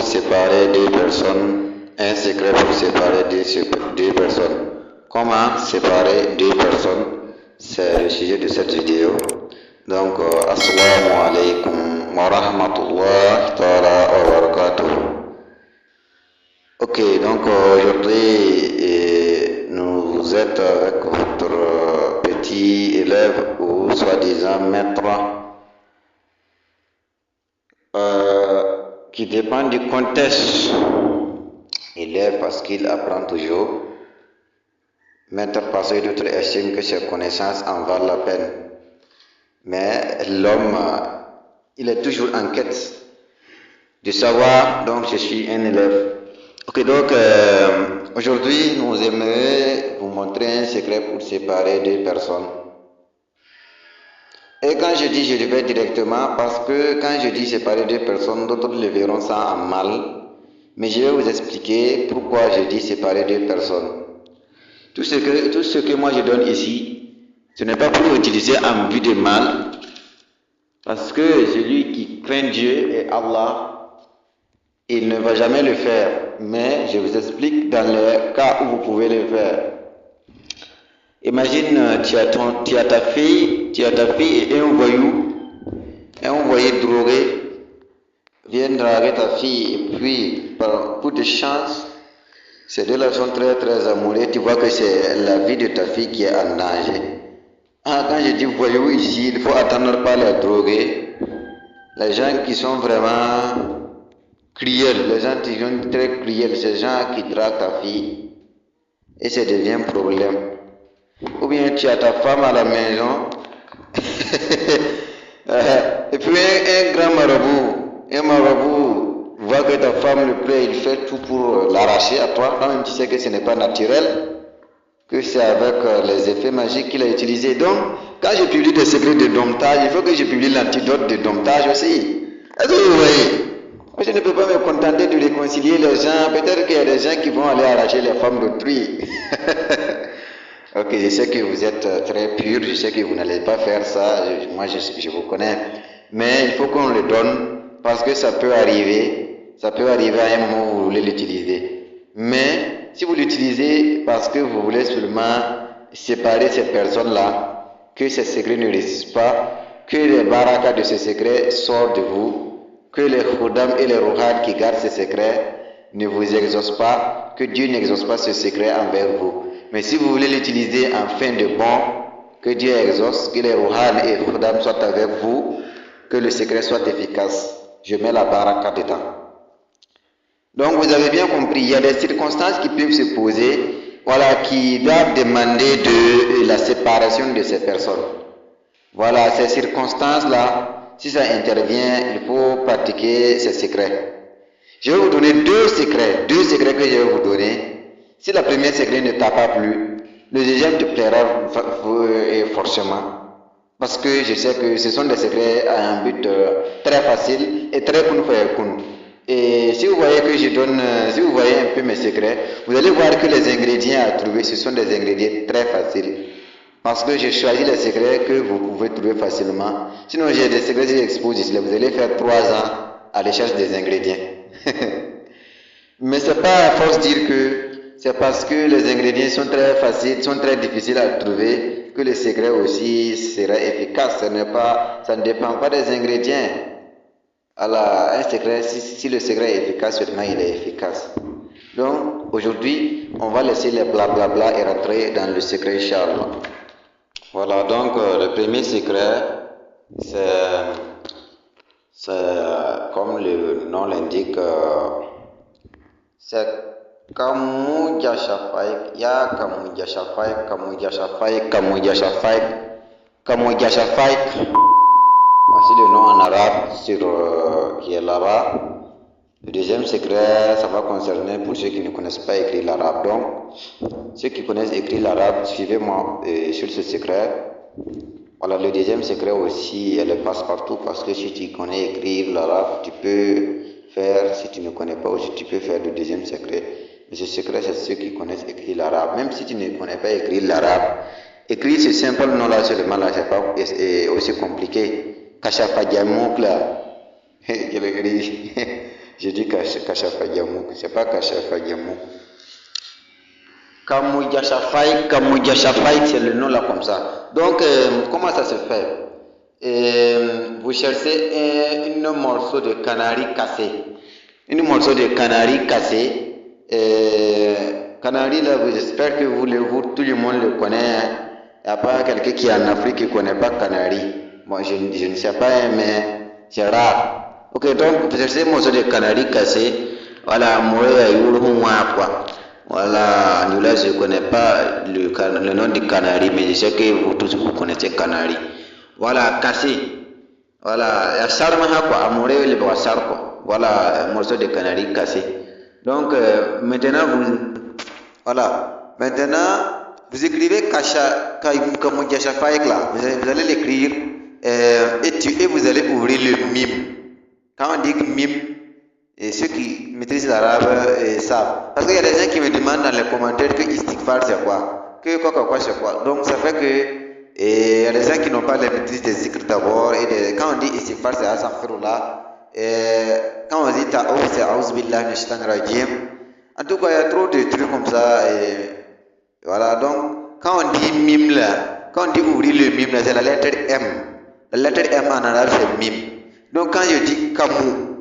séparer deux personnes, un secret pour séparer deux personnes. Comment séparer deux personnes? C'est le sujet de cette vidéo. Donc, assalamu alaikum wa rahmatullahi ta'ala wa barakatuh. Ok, donc aujourd'hui, nous êtes avec votre petit élève ou soi-disant maître qui dépend du contexte. Élève parce qu'il apprend toujours. Maître parce que d'autres estiment que ses connaissances en valent la peine. Mais l'homme, il est toujours en quête de savoir, donc je suis un élève. Ok, donc aujourd'hui, nous aimerions vous montrer un secret pour séparer deux personnes. Et quand je dis je le fais directement, parce que quand je dis séparer deux personnes, d'autres le verront ça en mal. Mais je vais vous expliquer pourquoi je dis séparer deux personnes. Tout ce que moi je donne ici, ce n'est pas pour utiliser en vue de mal, parce que celui qui craint Dieu et Allah, il ne va jamais le faire. Mais je vous explique dans le cas où vous pouvez le faire. Imagine, tu as ta fille et un voyou drogué vient draguer ta fille et puis par coup de chance, ces deux-là sont très très amoureux, tu vois que c'est la vie de ta fille qui est en danger. Quand je dis voyou ici, il faut attendre par les drogués, les gens qui sont vraiment cruels, les gens qui sont très cruels, ces gens qui draguent ta fille et ça devient un problème. Ou bien tu as ta femme à la maison et puis un grand marabout voit que ta femme le plaît, il fait tout pour l'arracher à toi, quand même tu sais que ce n'est pas naturel, que c'est avec les effets magiques qu'il a utilisé. Donc, quand je publie des secrets de domptage, il faut que je publie l'antidote de domptage aussi. Est-ce que vous voyez? Moi, je ne peux pas me contenter de réconcilier les gens. Peut-être qu'il y a des gens qui vont aller arracher les femmes d'autrui. Ok, je sais que vous êtes très pur, je sais que vous n'allez pas faire ça, moi je vous connais. Mais il faut qu'on le donne parce que ça peut arriver à un moment où vous voulez l'utiliser. Mais si vous l'utilisez parce que vous voulez seulement séparer ces personnes-là, que ces secrets ne résistent pas, que les barakas de ces secrets sortent de vous, que les khuddam et les rohad qui gardent ces secrets ne vous exaucent pas, que Dieu n'exauce pas ce secret envers vous. Mais si vous voulez l'utiliser en fin de bon, que Dieu exauce, que les rohad et khuddam soient avec vous, que le secret soit efficace. Je mets la baraka dedans. Donc vous avez bien compris, il y a des circonstances qui peuvent se poser, voilà, qui doivent demander de la séparation de ces personnes. Voilà, ces circonstances-là, si ça intervient, il faut pratiquer ces secrets. Je vais vous donner deux secrets que je vais vous donner. Si la première secret ne t'a pas plu, le deuxième te plaira forcément. Parce que je sais que ce sont des secrets à un but très facile et très kun. Et si vous voyez que si vous voyez un peu mes secrets, vous allez voir que les ingrédients à trouver, ce sont des ingrédients très faciles. Parce que j'ai choisi les secrets que vous pouvez trouver facilement. Sinon, j'ai des secrets que j'expose ici. Vous allez faire 3 ans à la recherche des ingrédients. Mais c'est pas à force de dire que c'est parce que les ingrédients sont très faciles, sont très difficiles à trouver, que le secret aussi sera efficace. Ça ne dépend pas des ingrédients. Alors, un secret, si le secret est efficace, seulement il est efficace. Donc, aujourd'hui, on va laisser les blablabla et rentrer dans le secret, Inch'Allah. Voilà, donc le premier secret, c'est comme le nom l'indique, c'est Kamu Jashafaik. Voici le nom en arabe qui est l'arabe. Le deuxième secret, ça va concerner pour ceux qui ne connaissent pas écrire l'arabe. Donc, ceux qui connaissent écrire l'arabe, suivez-moi sur ce secret. Voilà, le deuxième secret aussi, elle passe partout parce que si tu connais écrire l'arabe, tu peux faire, si tu ne connais pas aussi, tu peux faire le deuxième secret. Mais ce secret, c'est ceux qui connaissent écrire l'arabe. Même si tu ne connais pas écrire l'arabe, écrire ce simple nom-là seulement, là, c'est pas aussi compliqué. Kashafa Djamouk, là. Je dis Kashafayamou, c'est pas Kashafayamou. Kamoujachafai, c'est le nom là comme ça. Donc, comment ça se fait? Vous cherchez un morceau de canari cassé. Un morceau de canari cassé. Canari là, j'espère que tout le monde le connaît. Il n'y a pas quelqu'un qui est en Afrique qui ne connaît pas canari. Moi, je ne sais pas, mais c'est rare. Ok, donc vous cherchez un morceau de canari cassé. Voilà, moi, quoi. Voilà, nous là, je ne connais pas le nom du canari, mais je sais que vous tous vous connaissez canari. Voilà, cassé. Voilà, il y a charme, quoi. Amoureux, le bois quoi. Voilà, un morceau de canari cassé. Donc, maintenant, vous écrivez Kamoujachafai là. Vous allez l'écrire et vous allez ouvrir le mime. Quand on dit mime, et ceux qui maîtrisent l'arabe savent. Parce qu'il y a des gens qui me demandent dans les commentaires que istighfar c'est quoi, que quoi c'est quoi. Donc ça fait que il y a des gens qui n'ont pas la maîtrise des zikr d'abord. Et quand on dit istighfar c'est astaghfirullah. Quand on dit ta'ouf c'est a'ouzbillah minash shaitanir rajim. En tout cas il y a trop de trucs comme ça. Voilà, donc quand on dit mime là, quand on dit ouvrir le mime là, c'est la lettre M. La lettre M en arabe c'est mime. Donc quand je dis Kamou,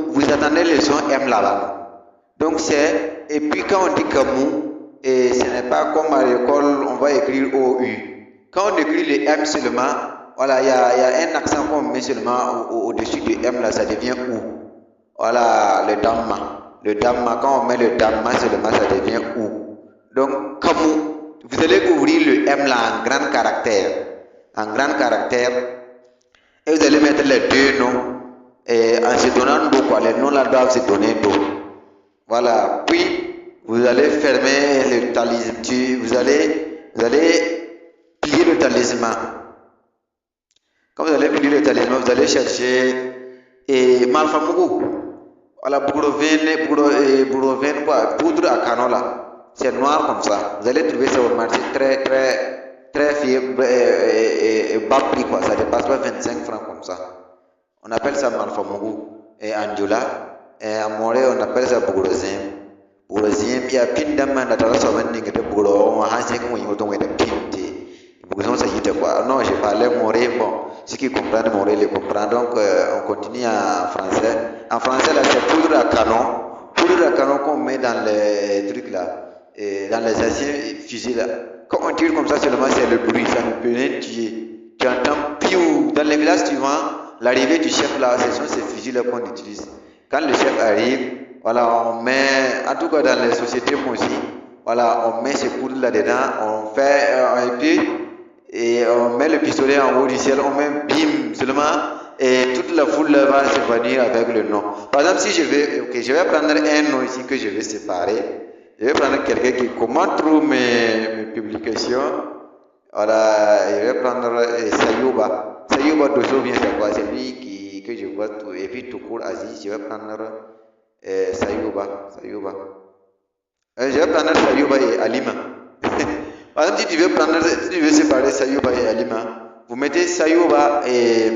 vous attendez le son M là-bas. Donc c'est, et puis quand on dit Kamou, et ce n'est pas comme à l'école, on va écrire OU. Quand on écrit le M seulement, voilà, il y a un accent qu'on met seulement au-dessus du M là, ça devient OU. Voilà, le Damma, quand on met le Damma seulement, ça devient OU. Donc Kamou, vous allez ouvrir le M là en grand caractère. Et vous allez mettre les deux noms en se donnant dos quoi. Les noms là doivent se donner dos. Voilà. Puis vous allez fermer le talisman. Vous allez plier le talisman. Quand vous allez plier le talisman, vous allez chercher malfamougou. Voilà, bourgoven quoi, poudre à canola. C'est noir comme ça. Vous allez trouver ça au marché très fiable et bas prix quoi, ça dépasse pas 25 francs comme ça. On appelle ça malfamougou et anjola et à Morée on appelle ça bourgozim. Il y a pin d'amman da tara sawan ni ngete bourgo on a c'est qu'on y autant de pinte. Bourgozim ça y était quoi. Non, j'ai parlé Morée, bon, ceux qui comprennent Morée les comprennent. Donc on continue en français. En français là c'est poudre à canon qu'on met dans les trucs là et dans les aciers fusils là. Quand on tire comme ça seulement c'est le bruit, ça nous peut tuer. Tu entends piou. Dans les villages suivants, l'arrivée du chef là, ce sont ces fusils là qu'on utilise. Quand le chef arrive, voilà, on met, en tout cas dans les sociétés aussi, voilà, on met ces poudres là dedans, on fait et on met le pistolet en haut du ciel, on met bim seulement et toute la foule là va se venir avec le nom. Par exemple, si je vais prendre un nom ici que je vais séparer. Je vais prendre quelqu'un qui commente trop mes publications. Voilà, je vais prendre Sayouba. Sayouba Dosso vient faire quoi? C'est lui que je vois tout. Et puis tout court Aziz, je vais prendre Sayouba. Je vais prendre Sayouba et Alima. Par exemple, si tu veux séparer Sayouba et Alima, vous mettez Sayouba et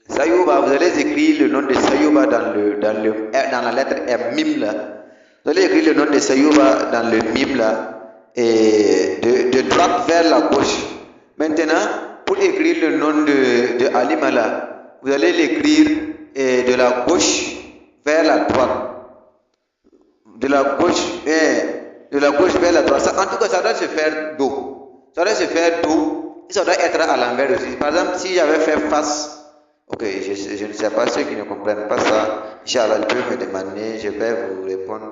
Sayouba, vous allez écrire le nom de Sayouba dans la lettre M, mime là. Vous allez écrire le nom de Sayouba dans le mime là, et de droite vers la gauche. Maintenant, pour écrire le nom de Alima là, vous allez l'écrire de la gauche vers la droite. De la gauche vers la droite. En tout cas, ça doit se faire dos. Ça doit se faire dos, et ça doit être à l'envers aussi. Par exemple, si j'avais fait face, ok, je ne sais pas ceux qui ne comprennent pas ça. Inch'Allah, ils peuvent me demander, je vais vous répondre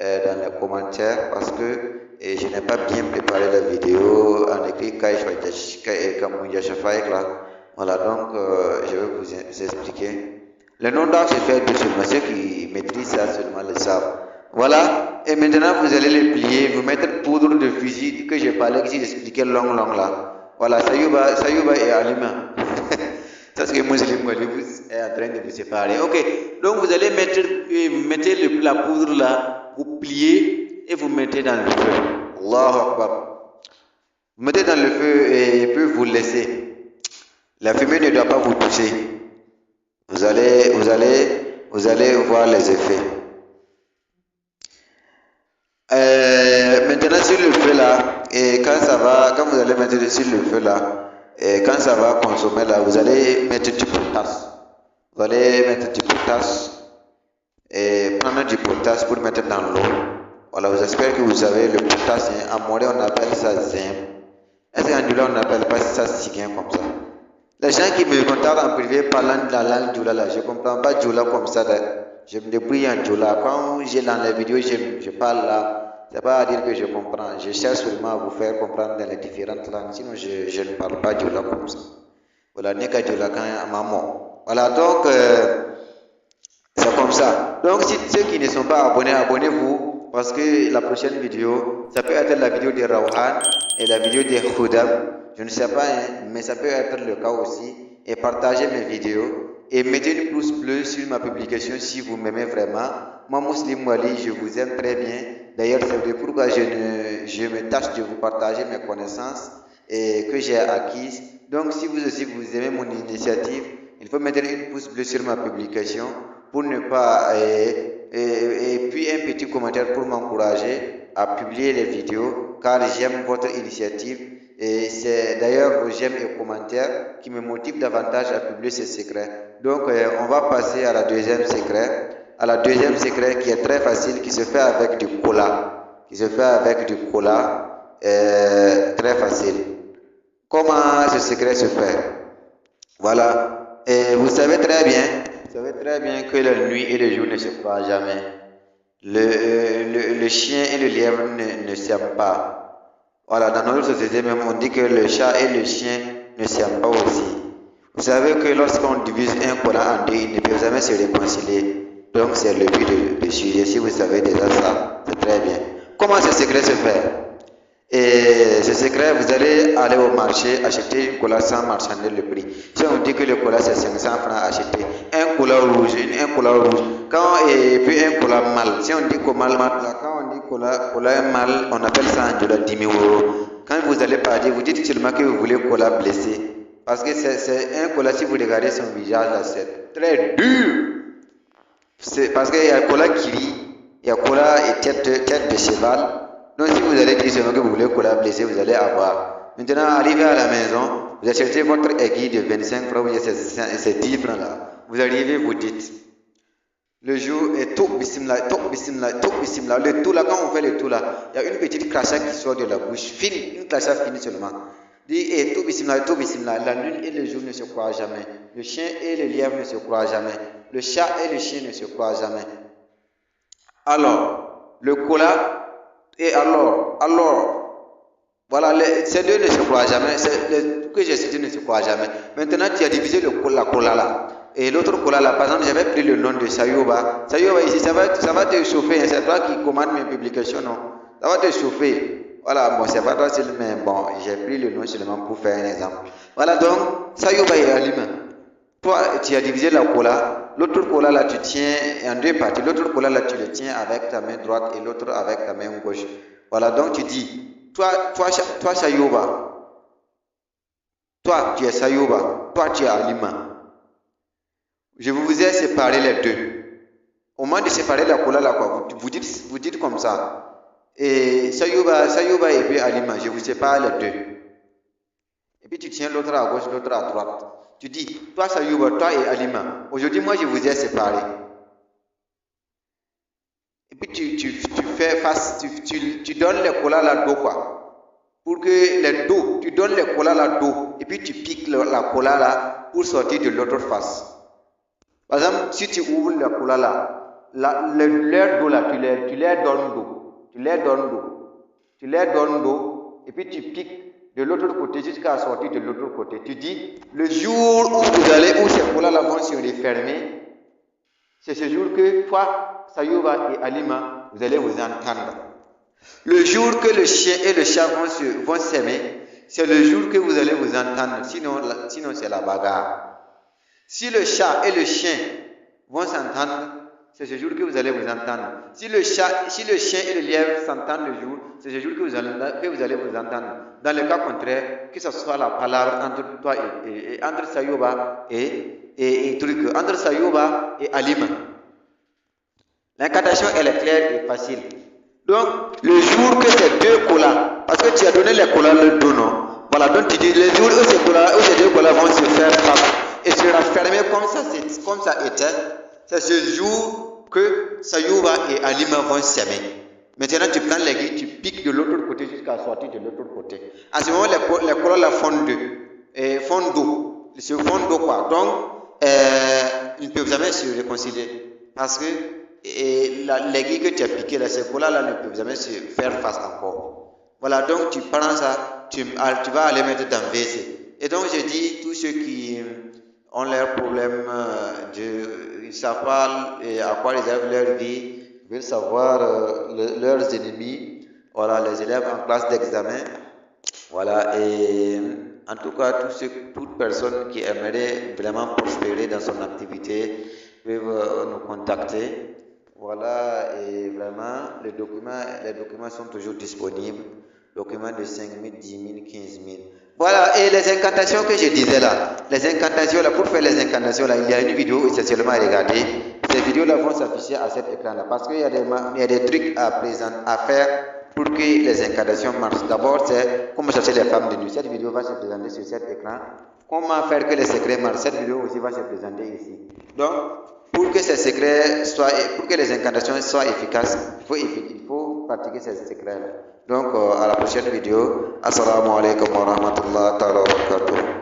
dans les commentaires parce que je n'ai pas bien préparé la vidéo en écrit Kamoujachafai là. Voilà, donc je vais vous expliquer. Le nom doit se faire de seulement ceux qui maîtrisent ça seulement le savent. Voilà, et maintenant vous allez les plier, vous mettre poudre de fusil que j'ai parlé, que j'ai expliqué long là. Voilà, Sayouba et Alima. Ça c'est que Muslim est en train de vous séparer. Ok, donc vous allez mettez la poudre là. Vous pliez et vous mettez dans le feu. Allahu Akbar. Vous mettez dans le feu et puis vous laissez. La fumée ne doit pas vous toucher. vous allez voir les effets. Maintenant sur le feu là, et quand vous allez mettre sur le feu là, et quand ça va consommer là, vous allez mettre du potasse. Vous allez mettre du potasse et prendre du potasse pour mettre dans l'eau. Voilà, j'espère que vous savez le potasse. En Morée, on appelle ça zim. Est-ce qu'en Djoula, on n'appelle pas ça siguin comme ça? Les gens qui me contactent en privé parlant de la langue Djoula là, je ne comprends pas Djoula comme ça. Je me débrouille en Djoula. Quand j'ai dans les vidéos, je parle là, c'est pas à dire que je comprends. Je cherche seulement à vous faire comprendre dans les différentes langues. Sinon, je ne parle pas Djoula comme ça. Voilà, n'est qu'à Djoula quand à maman. Voilà, donc, c'est comme ça. Donc, si ceux qui ne sont pas abonnés, abonnez-vous. Parce que la prochaine vidéo, ça peut être la vidéo de Rauhan et la vidéo de Khoudam. Je ne sais pas, hein, mais ça peut être le cas aussi. Et partagez mes vidéos. Et mettez une pouce bleu sur ma publication si vous m'aimez vraiment. Moi, Muslim Wali, je vous aime très bien. D'ailleurs, c'est pourquoi je me tâche de vous partager mes connaissances et que j'ai acquises. Donc, si vous aussi vous aimez mon initiative, il faut mettre une pouce bleu sur ma publication pour ne pas... et puis un petit commentaire pour m'encourager à publier les vidéos car j'aime votre initiative. Et c'est d'ailleurs vos j'aime et commentaires qui me motivent davantage à publier ces secrets. Donc, on va passer à la deuxième secret. À la deuxième secret qui est très facile, qui se fait avec du cola. Qui se fait avec du cola. Très facile. Comment ce secret se fait? Voilà. Et vous savez très bien que la nuit et le jour ne se croisent jamais. Le chien et le lièvre ne s'aiment pas. Voilà, dans notre société même, on dit que le chat et le chien ne s'aiment pas aussi. Vous savez que lorsqu'on divise un cola en deux, ils ne peuvent jamais se réconcilier. Donc c'est le but du sujet. Si vous savez déjà ça, c'est très bien. Comment ce secret se fait? Et ce secret, vous allez aller au marché, acheter une cola sans marchander le prix. Si on dit que le cola c'est 500 francs à acheter, un cola rouge, et puis un cola mal. Si on dit cola mal, quand on dit cola mal, on appelle ça en Djoula 10 000 €. Quand vous allez partir, vous dites seulement que vous voulez cola blessé. Parce que c'est un cola, si vous regardez son visage là, c'est très dur. C'est parce qu'il y a cola kiri, il y a cola et tête de cheval. Donc si vous allez dire seulement que vous voulez cola blessé, vous allez avoir. Maintenant, arrivez à la maison, vous achetez votre aiguille de 25 francs, c'est 10 francs là. Vous arrivez, vous dites, le jour est tout bismillah. Le tout là, quand on fait le tout là, il y a une petite crachat qui sort de la bouche, une crachat finie seulement. Dit, et tout bismillah, la lune et le jour ne se croisent jamais. Le chien et le lièvre ne se croisent jamais. Le chat et le chien ne se croisent jamais. Alors, le cola, et alors, voilà, ces deux ne se croisent jamais, les que j'ai cités ne se croisent jamais. Maintenant, tu as divisé la cola là. Et l'autre cola là, par exemple, j'avais pris le nom de Sayoba. Sayoba ici, ça va te chauffer, hein, c'est toi qui commandes mes publications, non? Ça va te chauffer. Voilà, bon, c'est pas facile, mais bon, j'ai pris le nom seulement pour faire un exemple. Voilà, donc, Sayoba et Alima. Toi, tu as divisé la cola. L'autre cola là, tu tiens en deux parties. L'autre cola là, tu le tiens avec ta main droite et l'autre avec ta main gauche. Voilà, donc tu dis, toi Sayoba. Toi, tu es Sayoba. Toi, tu es Alima. Je vous ai séparé les deux. Au moment de séparer la cola là, quoi, vous dites comme ça. Et Sayoba et puis Alima, je vous sépare les deux. Et puis tu tiens l'autre à gauche, l'autre à droite. Tu dis, toi Sayoba, toi et Alima. Aujourd'hui, moi, je vous ai séparés. Et puis tu donnes les colas là dos quoi. Pour que les dos, tu donnes les colas là dos. Et puis tu piques la cola là pour sortir de l'autre face. Par exemple, si tu ouvres la cola là, leur dos là, tu les donnes dos. Tu les donnes dos. Et puis tu piques de l'autre côté jusqu'à sortir de l'autre côté. Tu dis, le jour où ces colas là vont se refermer, c'est ce jour que toi, Sayoba et Alima, vous allez vous entendre. Le jour que le chien et le chat vont s'aimer, c'est le jour que vous allez vous entendre. Sinon c'est la bagarre. Si le chat et le chien vont s'entendre, c'est ce jour que vous allez vous entendre. Si le chien et le lièvre s'entendent le jour, c'est ce jour que vous allez vous entendre. Dans le cas contraire, que ce soit la palabre entre toi et entre Sayoba et truc, entre Sayoba et Alima. L'incantation, elle est claire et facile. Donc, le jour que ces deux colas, parce que tu as donné les colas le dos, non? Voilà, donc tu dis, le jour où ces deux colas vont se faire face et se raffermer comme ça était, c'est ce jour que Sayouba et Alima vont s'aimer. Maintenant, tu prends l'aiguille, tu piques de l'autre côté jusqu'à sortir de l'autre côté. À ce moment, les colas la font d'eau. Ils se font d'eau, quoi. Donc, ils ne peuvent jamais se réconcilier. Parce que l'aiguille que tu as piquée, ces colas-là ne peuvent jamais se faire face encore. Voilà, donc tu prends ça, tu vas aller mettre dans WC. Et donc, je dis, tous ceux qui ont leurs problèmes, ils ne savent pas à quoi réserve leur vie, veulent savoir leurs ennemis, voilà, les élèves en classe d'examen, voilà, et en tout cas, toute personne qui aimerait vraiment prospérer dans son activité peuvent nous contacter, voilà, et vraiment, les documents sont toujours disponibles, documents de 5 000, 10 000, 15 000. Voilà, et les incantations que je disais là, pour faire les incantations là, il y a une vidéo essentiellement à regarder. Ces vidéos-là vont s'afficher à cet écran-là parce qu'il y a des trucs à faire pour que les incantations marchent. D'abord, c'est comment chercher les femmes de nuit. Cette vidéo va se présenter sur cet écran. Comment faire que les secrets marchent. Cette vidéo aussi va se présenter ici. Donc, pour que les incantations soient efficaces, il faut pratiquer ces secrets-là. Donc, à la prochaine vidéo. Assalamu alaikum wa rahmatullahi wa barakatuh.